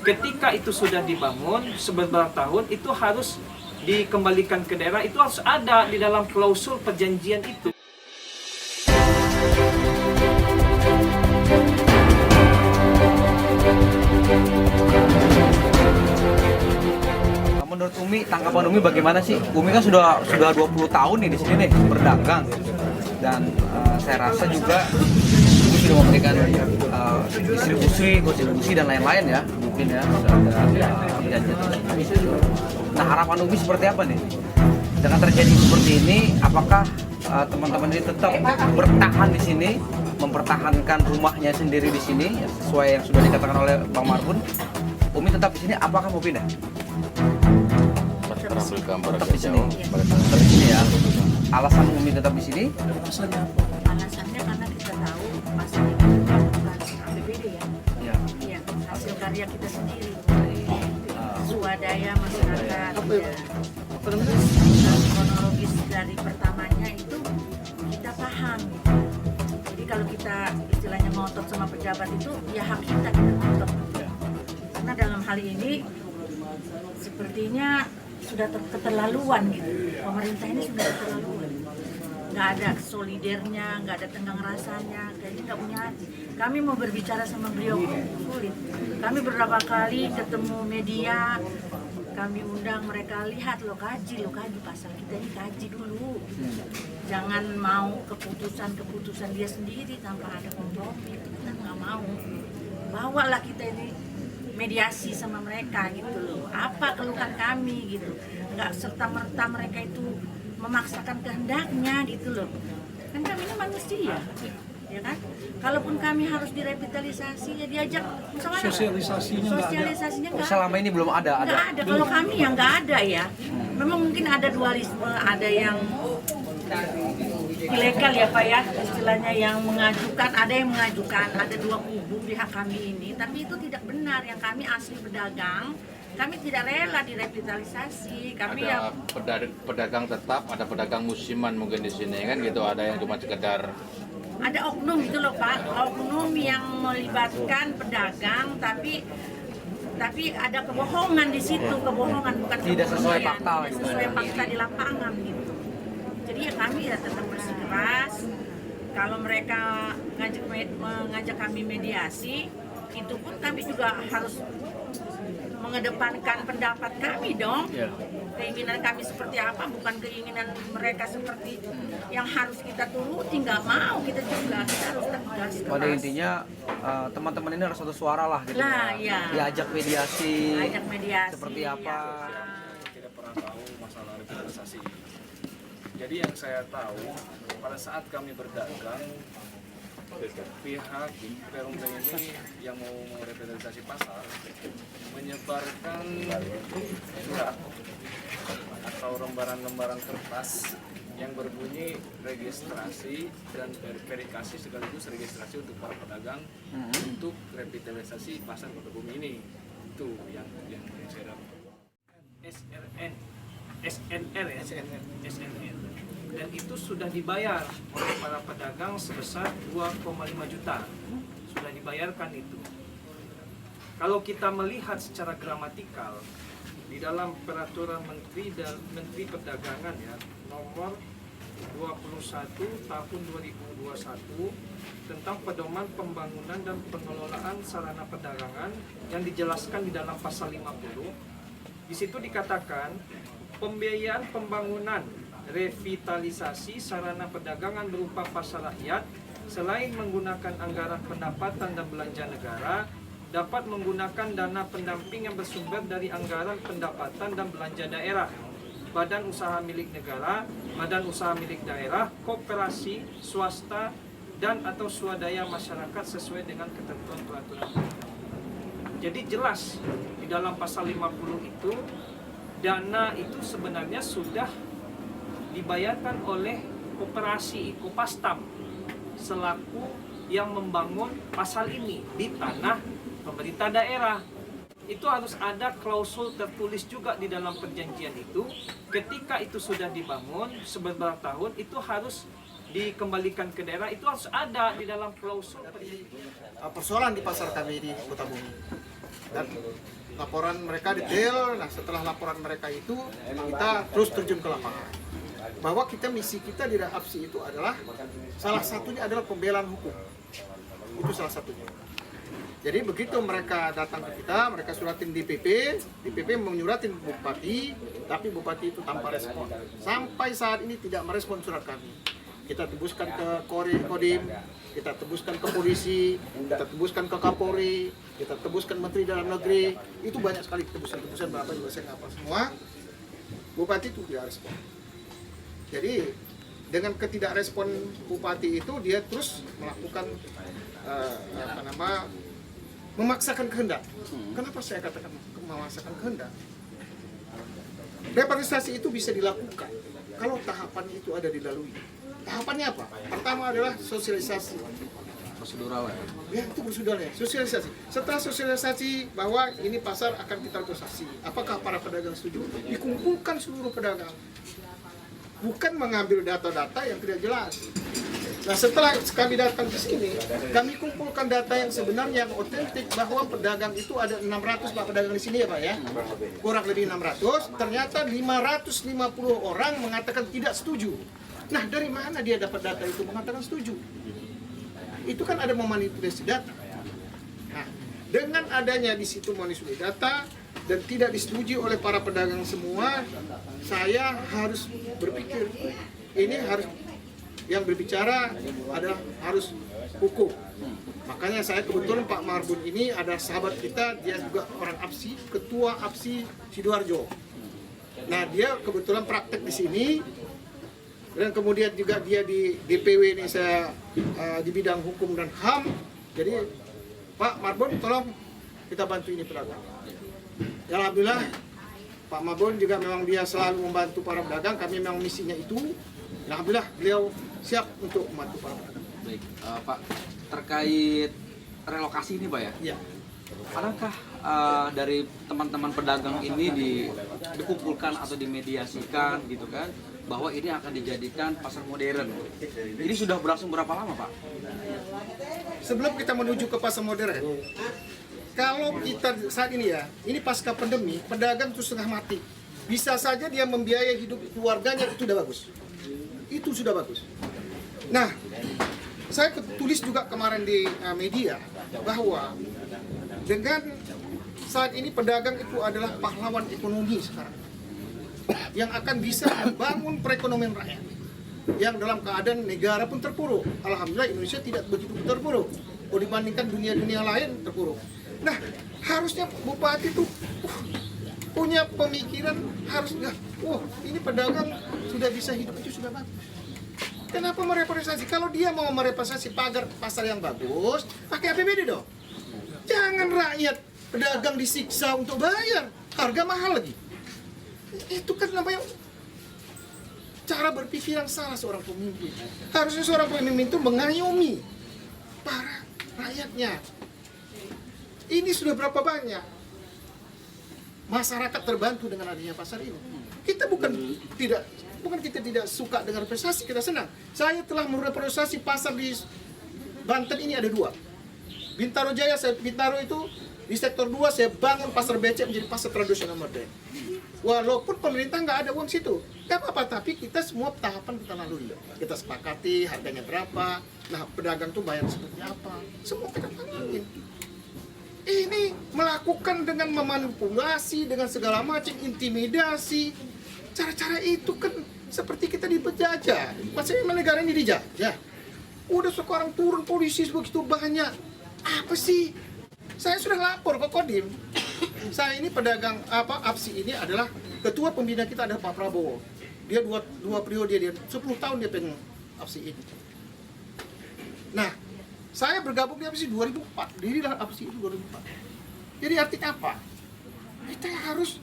ketika itu sudah dibangun sebeberapa tahun, itu harus dikembalikan ke daerah. Itu harus ada di dalam klausul perjanjian itu. Menurut Umi, tanggapan Umi bagaimana sih? Umi kan sudah 20 tahun nih di sini nih berdagang, dan saya rasa juga Umi sudah memberikan distribusi dan lain-lain ya, mungkin ya sudah ada perjanjian. Nah, harapan Umi seperti apa nih? Dengan terjadi seperti ini, apakah teman-teman ini tetap bertahan di sini, mempertahankan rumahnya sendiri di sini, ya, sesuai yang sudah dikatakan oleh Bang Marbun? Umi tetap di sini, apakah mau pindah? Tetap di sini. Tetap di sini ya. Alasan Umi tetap di sini? Alasannya karena kita tahu pasar ini bukan APBD ya. Ya. Iya, hasil karya kita sendiri. Swadaya masyarakat. Ya. Terus kronologis dari pertamanya itu kita paham. Jadi kalau kita istilahnya ngotot sama pejabat itu ya hak kita ngotot. Karena dalam hal ini sepertinya sudah keterlaluan gitu. Pemerintah ini sudah keterlaluan. Nggak ada solidernya, nggak ada tenggang rasanya, kayaknya nggak punya hati. Kami mau berbicara sama beliau sulit. Kami beberapa kali ketemu media, kami undang mereka, lihat lo kaji pasal kita ini kaji dulu. Jangan mau keputusan dia sendiri tanpa ada kompromi. Kita nggak mau. Bawalah kita ini mediasi sama mereka gitu loh. Apa keluhan kami gitu. Nggak serta-merta mereka itu memaksakan kehendaknya gitu loh. Kan kami ini manusia. Ya kan? Kalaupun kami harus direvitalisasi ya diajak musyawarah. Sosialisasinya nggak ada. Selama ini belum ada. Nggak ada. Kalau kami yang nggak ada ya. Memang mungkin ada dualisme, ada yang ilegal ya Pak ya, istilahnya yang mengajukan, ada dua kubu pihak kami ini, tapi itu tidak benar. Yang kami asli pedagang, kami tidak rela direvitalisasi. Kami ada yang pedagang tetap, ada pedagang musiman mungkin di sini kan gitu, ada yang cuma sekedar ada oknum gitu loh Pak, oknum yang melibatkan pedagang, tapi ada kebohongan di situ, kebohongan bukan tidak sesuai kebenaran, fakta, tidak sesuai fakta di lapangan gitu. Jadi ya kami ya tetap bersikeras. Kalau mereka mengajak kami mediasi, itu pun kami juga harus mengedepankan pendapat kami dong. Keinginan kami seperti apa, bukan keinginan mereka seperti yang harus kita turuti. Nggak mau kita juga, kita harus tegas. Pada intinya teman-teman ini harus satu suara lah gitu. Lah, ya. Diajak mediasi. Ajak mediasi. Seperti apa? Tidak pernah tahu masalah revitalisasi. Jadi yang saya tahu pada saat kami berdagang, pihak Perumda ini yang mau merevitalisasi pasar menyebarkan surat atau lembaran-lembaran kertas yang berbunyi registrasi dan verifikasi sekaligus registrasi untuk para pedagang untuk revitalisasi pasar Kota Bumi ini. Itu yang saya dapat. SNR. Dan itu sudah dibayar oleh para pedagang sebesar 2,5 juta. Sudah dibayarkan itu. Kalau kita melihat secara gramatikal di dalam peraturan Menteri Perdagangan ya, nomor 21 tahun 2021 tentang pedoman pembangunan dan pengelolaan sarana perdagangan yang dijelaskan di dalam pasal 50. Di situ dikatakan pembiayaan pembangunan revitalisasi sarana perdagangan berupa pasar rakyat selain menggunakan anggaran pendapatan dan belanja negara dapat menggunakan dana pendamping yang bersumber dari anggaran pendapatan dan belanja daerah, badan usaha milik negara, badan usaha milik daerah, koperasi, swasta, dan atau swadaya masyarakat sesuai dengan ketentuan peraturan. Jadi jelas di dalam pasal 50 itu dana itu sebenarnya sudah dibayarkan oleh koperasi Kopastam selaku yang membangun pasal ini di tanah pemerintah daerah. Itu harus ada klausul tertulis juga di dalam perjanjian itu. Ketika itu sudah dibangun sebeberapa tahun, itu harus dikembalikan ke daerah. Itu harus ada di dalam klausul perjanjian. Persoalan di pasar kami di Kota Bumi. dan laporan mereka detail. Nah, setelah laporan mereka itu kita terus terjun ke lapangan. Bahwa misi kita di APSI itu adalah salah satunya adalah pembelaan hukum. Itu salah satunya. Jadi begitu mereka datang ke kita, mereka suratin DPP menyuratin Bupati, tapi Bupati itu tanpa respon. Sampai saat ini tidak merespon surat kami. Kita tembuskan ke Kodim, kita tembuskan ke polisi, kita tembuskan ke Kapolri, kita tembuskan Menteri Dalam Negeri. Itu banyak sekali tebusan berapa juga saya nggak hafal semua. Bupati itu tidak respon. Jadi dengan ketidakrespon Bupati itu dia terus melakukan memaksakan kehendak. Kenapa saya katakan memaksakan kehendak? Repatriasi itu bisa dilakukan kalau tahapan itu ada dilalui. Tahapannya apa? Pertama adalah sosialisasi. Prosedural ya. Ya, itu prosedural ya, sosialisasi. Setelah sosialisasi bahwa ini pasar akan kita repatriasi, apakah para pedagang setuju? Dikumpulkan seluruh pedagang. Bukan mengambil data-data yang tidak jelas. Nah, setelah kami datang ke sini, kami kumpulkan data yang sebenarnya yang otentik bahwa pedagang itu ada 600 Pak pedagang di sini ya Pak ya. Kurang lebih 600, ternyata 550 orang mengatakan tidak setuju. Nah, dari mana dia dapat data itu mengatakan setuju? Itu kan ada memanipulasi data. Nah, dengan adanya di situ manipulasi data dan tidak disetujui oleh para pedagang semua, saya harus berpikir ini harus yang berbicara adalah harus hukum. Makanya saya kebetulan Pak Marbun ini ada sahabat kita, dia juga orang APSI, ketua APSI Sidoarjo. Nah, dia kebetulan praktek di sini dan kemudian juga dia di DPW ini saya di bidang hukum dan HAM. Jadi Pak Marbun tolong kita bantu ini pedagang. Ya, alhamdulillah Pak Marbun juga memang dia selalu membantu para pedagang, kami memang misinya itu. Alhamdulillah beliau siap untuk membantu para pedagang. Baik, Pak, terkait relokasi ini Pak ya? Iya. Adakah dari teman-teman pedagang ini dikumpulkan atau dimediasikan gitu kan, bahwa ini akan dijadikan pasar modern? Ini sudah berlangsung berapa lama Pak? Sebelum kita menuju ke pasar modern, kalau kita saat ini ya, ini pasca pandemi, pedagang itu setengah mati. Bisa saja dia membiayai hidup keluarganya, itu sudah bagus. Itu sudah bagus. Nah, saya tulis juga kemarin di media bahwa dengan saat ini pedagang itu adalah pahlawan ekonomi sekarang yang akan bisa membangun perekonomian rakyat yang dalam keadaan negara pun terpuruk. Alhamdulillah Indonesia tidak begitu terpuruk. Kalau dibandingkan dunia-dunia lain terpuruk. Nah, harusnya Bupati itu punya pemikiran harusnya, ini pedagang sudah bisa hidup itu sudah bagus. Kenapa merepatriasi? Kalau dia mau merepatriasi pagar pasar yang bagus, pakai APBD dong. Jangan rakyat pedagang disiksa untuk bayar, harga mahal lagi. Itu kan namanya cara berpikir yang salah seorang pemimpin. Harusnya seorang pemimpin itu mengayomi para rakyatnya. Ini sudah berapa banyak masyarakat terbantu dengan adanya pasar ini. Kita bukan kita tidak suka dengan repatriasi, kita senang. Saya telah merepatriasi pasar di Banten ini ada 2. Bintaro Jaya, Bintaro itu di sektor 2 saya bangun pasar becek menjadi pasar tradisional modern. Walaupun pemerintah nggak ada uang situ, nggak apa-apa, tapi kita semua tahapan kita lalui. Kita sepakati harganya berapa, nah pedagang tuh bayar seperti apa, semua kita tanganin. Ini melakukan dengan memanipulasi, dengan segala macam intimidasi. Cara-cara itu kan seperti kita dijajah. Maksudnya negara ini dijajah. Udah sekarang turun polisi begitu banyak. Apa sih? Saya sudah lapor ke Kodim. Saya ini pedagang APSI ini adalah ketua pembina kita ada Pak Prabowo. Dia dua periode, dia 10 tahun dia pegang APSI ini. Nah, saya bergabung di APSI 2004, dirilah APSI itu 2004. Jadi artinya apa? Kita harus,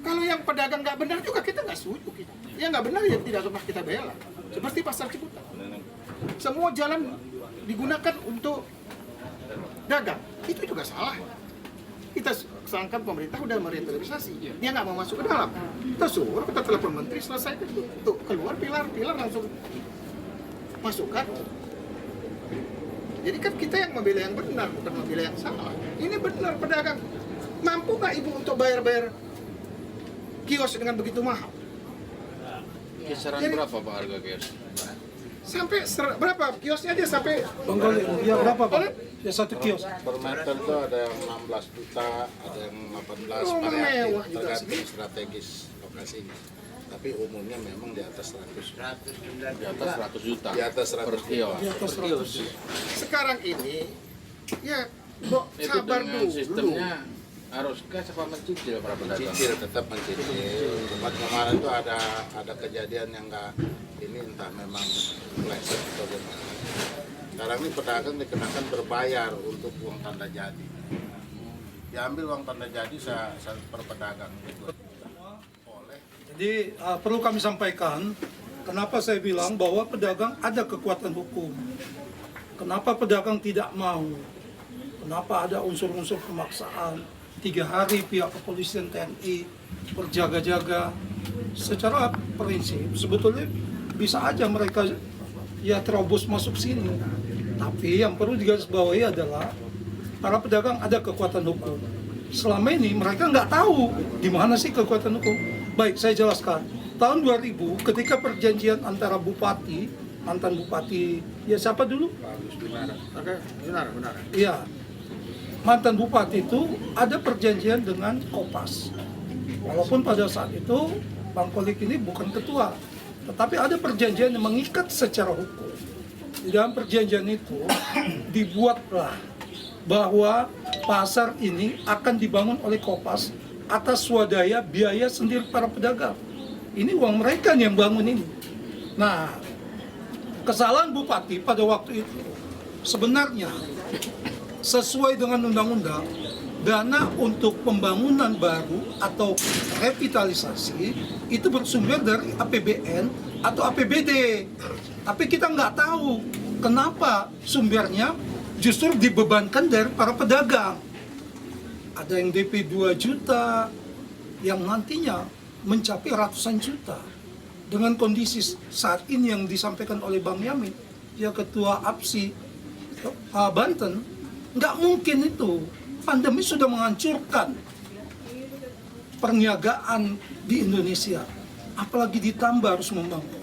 kalau yang pedagang nggak benar juga kita nggak setuju kita. Yang nggak benar ya tidak pernah kita bela. Seperti pasar Ciputat. Semua jalan digunakan untuk dagang, itu juga salah. Kita salahkan pemerintah udah merepatriasi, dia nggak mau masuk ke dalam. Kita suruh, kita telepon menteri, selesai itu tuh keluar pilar langsung masukkan. Jadi kan kita yang membela yang benar, bukan membela yang salah. Ini benar pedagang. mampu nggak ibu untuk bayar kios dengan begitu mahal? Kisaran Jadi- berapa Pak harga kios? Sampai berapa kiosnya aja sampai Bang Goli, ya berapa Pak? Ya satu kios. Per meter tuh ada yang 16 juta, ada yang 18, Oh, variatif, mewah juga tergantung strategis lokasinya. Tapi umumnya memang di atas 100. Di atas 100 juta. Di atas 100 per kios. Di atas 100. Sekarang ini ya Itu sabar dengan dulu. sistemnya haruskah apa mencicil para pedagang? Cicil, tetap mencicil. Tempat kemarin tuh ada kejadian yang nggak ini entah memang meleset atau bagaimana. Sekarang ini pedagang dikenakan berbayar untuk uang tanda jadi. Diambil uang tanda jadi per pedagang gitu. Oleh Jadi perlu kami sampaikan, kenapa saya bilang bahwa pedagang ada kekuatan hukum. Kenapa pedagang tidak mau? Kenapa ada unsur-unsur pemaksaan? 3 hari pihak kepolisian TNI berjaga-jaga. Secara prinsip sebetulnya bisa aja mereka ya terobos masuk sini. Tapi yang perlu digarisbawahi adalah para pedagang ada kekuatan hukum. Selama ini mereka nggak tahu di mana sih kekuatan hukum. Baik, saya jelaskan. Tahun 2000 ketika perjanjian antara bupati, mantan bupati, ya siapa dulu? benar. Iya, mantan bupati itu ada perjanjian dengan Kopas. Walaupun pada saat itu Bang Kolik ini bukan ketua, tetapi ada perjanjian yang mengikat secara hukum. Di dalam perjanjian itu dibuatlah bahwa pasar ini akan dibangun oleh Kopas atas swadaya biaya sendiri para pedagang. Ini uang mereka yang bangun ini. Nah, kesalahan bupati pada waktu itu sebenarnya sesuai dengan undang-undang, dana untuk pembangunan baru atau revitalisasi itu bersumber dari APBN atau APBD. Tapi kita nggak tahu kenapa sumbernya justru dibebankan dari para pedagang. Ada yang DP 2 juta, yang nantinya mencapai ratusan juta. Dengan kondisi saat ini yang disampaikan oleh Bang Yamin, ya Ketua APSI Banten, nggak mungkin itu. Pandemi sudah menghancurkan perniagaan di Indonesia, apalagi ditambah harus membangun.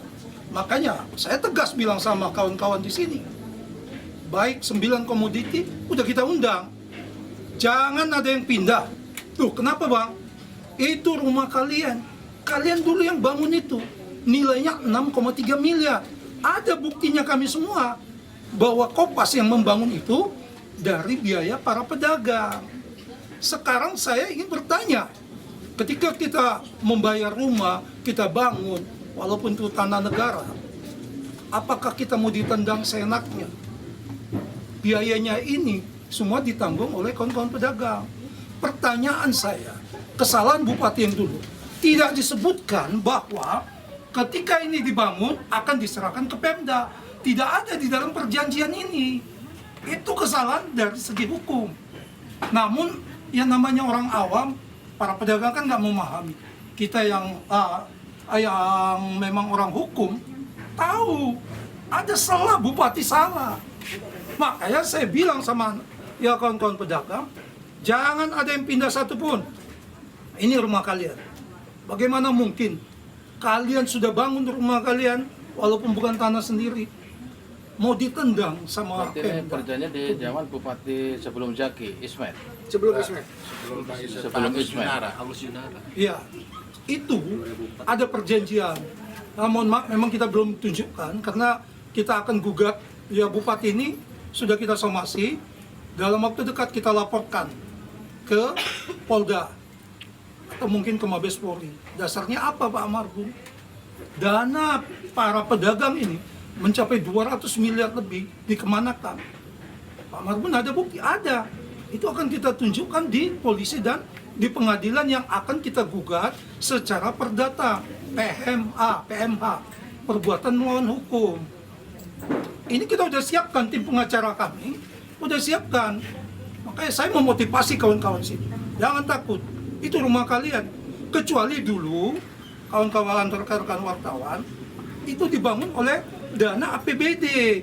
Makanya saya tegas bilang sama kawan-kawan di sini, baik 9 komoditi udah kita undang, jangan ada yang pindah. Tuh kenapa Bang? Itu rumah kalian dulu yang bangun itu, nilainya 6,3 miliar. Ada buktinya kami semua bahwa Kopas yang membangun itu dari biaya para pedagang. Sekarang saya ingin bertanya, ketika kita membayar rumah, kita bangun, walaupun itu tanah negara, apakah kita mau ditendang seenaknya? Biayanya ini semua ditanggung oleh kawan-kawan pedagang. Pertanyaan saya, kesalahan bupati yang dulu tidak disebutkan bahwa ketika ini dibangun akan diserahkan ke Pemda. Tidak ada di dalam perjanjian ini. Itu kesalahan dari segi hukum. Namun yang namanya orang awam, para pedagang kan nggak memahami. Kita yang memang orang hukum tahu ada salah, bupati salah. Makanya saya bilang sama ya kawan-kawan pedagang, jangan ada yang pindah satupun. Ini rumah kalian. Bagaimana mungkin kalian sudah bangun rumah kalian walaupun bukan tanah sendiri, mau ditendang sama Berarti ini Pemda? perjanjian di zaman Bupati sebelum Zaki, Ismail. Sebelum Ismet. Sebelum Ismail. Iya, itu ada perjanjian. Nah, mohon maaf, memang kita belum tunjukkan karena kita akan gugat. Ya bupati ini sudah kita somasi. Dalam waktu dekat kita laporkan ke Polda atau mungkin ke Mabes Polri. Dasarnya apa Pak Marbun? Dana para pedagang ini mencapai 200 miliar lebih dikemanakan. Pak Marbun ada bukti? Ada. Itu akan kita tunjukkan di polisi dan di pengadilan yang akan kita gugat secara perdata. PMH, perbuatan melawan hukum. Ini kita udah siapkan, tim pengacara kami udah siapkan. Makanya saya memotivasi kawan-kawan sini, jangan takut, itu rumah kalian. Kecuali dulu kawan-kawan rekan-rekan wartawan itu dibangun oleh dana APBD.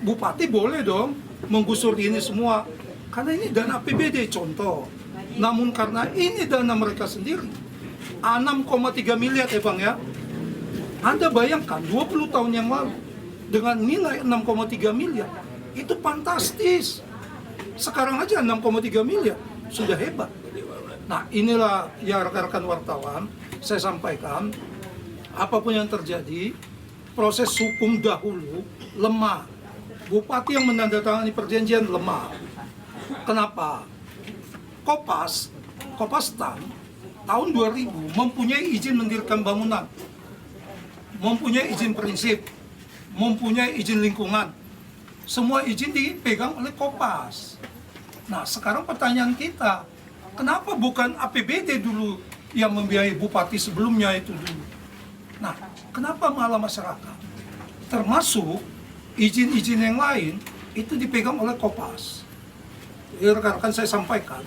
Bupati boleh dong menggusur ini semua karena ini dana APBD. Contoh Namun karena ini dana mereka sendiri, 6,3 miliar ya Bang ya. Anda bayangkan 20 tahun yang lalu dengan nilai 6,3 miliar, itu fantastis. Sekarang aja 6,3 miliar, sudah hebat. Nah inilah ya rekan-rekan wartawan, saya sampaikan, apapun yang terjadi, proses hukum dahulu lemah. Bupati yang menandatangani perjanjian lemah. Kenapa? Kopastan tahun 2000 mempunyai izin mendirikan bangunan, mempunyai izin prinsip, mempunyai izin lingkungan. Semua izin dipegang oleh Kopas. Nah sekarang pertanyaan kita, kenapa bukan APBD dulu yang membiayai bupati sebelumnya itu dulu? Nah, kenapa malah masyarakat? Termasuk izin-izin yang lain itu dipegang oleh Kopas. Rekan-rekan saya sampaikan,